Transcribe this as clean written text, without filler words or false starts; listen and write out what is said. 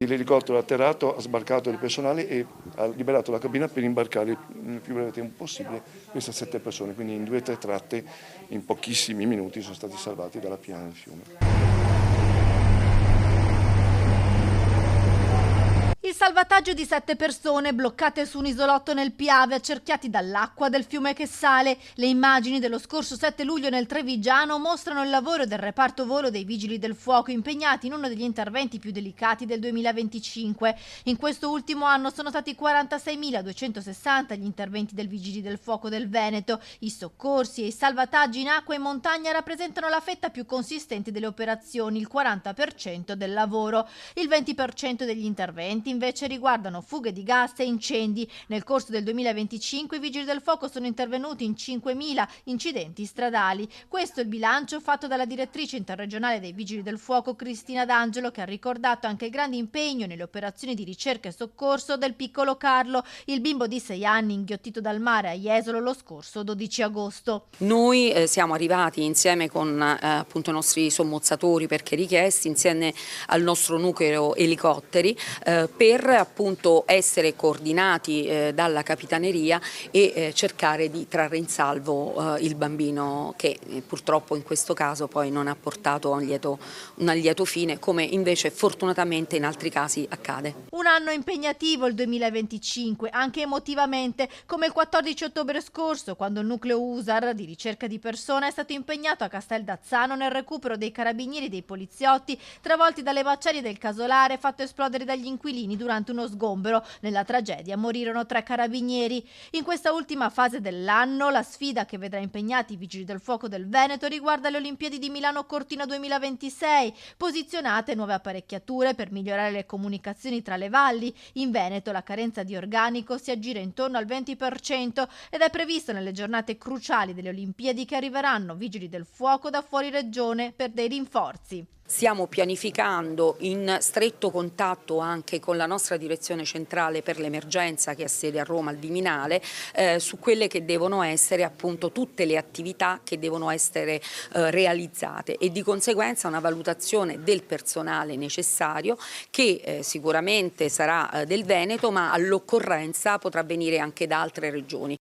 L'elicottero ha atterrato, ha sbarcato il personale e ha liberato la cabina per imbarcare il più breve tempo possibile queste 7 persone, quindi in 2 o 3 tratte in pochissimi minuti sono stati salvati dalla piana del fiume. Il salvataggio di 7 persone bloccate su un isolotto nel Piave, accerchiati dall'acqua del fiume che sale. Le immagini dello scorso 7 luglio nel Trevigiano mostrano il lavoro del reparto volo dei Vigili del Fuoco impegnati in uno degli interventi più delicati del 2025. In questo ultimo anno sono stati 46.260 gli interventi del Vigili del Fuoco del Veneto. I soccorsi e i salvataggi in acqua e in montagna rappresentano la fetta più consistente delle operazioni, il 40% del lavoro. Il 20% degli interventi invece riguardano fughe di gas e incendi. Nel corso del 2025 i Vigili del Fuoco sono intervenuti in 5.000 incidenti stradali. Questo è il bilancio fatto dalla direttrice interregionale dei Vigili del Fuoco Cristina D'Angelo, che ha ricordato anche il grande impegno nelle operazioni di ricerca e soccorso del piccolo Carlo, il bimbo di 6 anni inghiottito dal mare a Jesolo lo scorso 12 agosto. Noi siamo arrivati insieme con appunto i nostri sommozzatori, perché richiesti, insieme al nostro nucleo elicotteri, per appunto essere coordinati dalla Capitaneria e cercare di trarre in salvo il bambino, che purtroppo in questo caso poi non ha portato un lieto fine, come invece fortunatamente in altri casi accade. Un anno impegnativo il 2025, anche emotivamente, come il 14 ottobre scorso, quando il nucleo USAR di ricerca di persona è stato impegnato a Casteldazzano nel recupero dei carabinieri e dei poliziotti travolti dalle macerie del casolare fatto esplodere dagli inquilini durante uno sgombero. Nella tragedia morirono 3 carabinieri. In questa ultima fase dell'anno, la sfida che vedrà impegnati i Vigili del Fuoco del Veneto riguarda le Olimpiadi di Milano Cortina 2026, posizionate nuove apparecchiature per migliorare le comunicazioni tra le valli. In Veneto la carenza di organico si aggira intorno al 20% ed è previsto nelle giornate cruciali delle Olimpiadi che arriveranno Vigili del Fuoco da fuori regione per dei rinforzi. Stiamo pianificando in stretto contatto anche con la nostra direzione centrale per l'emergenza, che ha sede a Roma al Viminale, su quelle che devono essere appunto tutte le attività che devono essere realizzate, e di conseguenza una valutazione del personale necessario, che sicuramente sarà del Veneto, ma all'occorrenza potrà venire anche da altre regioni.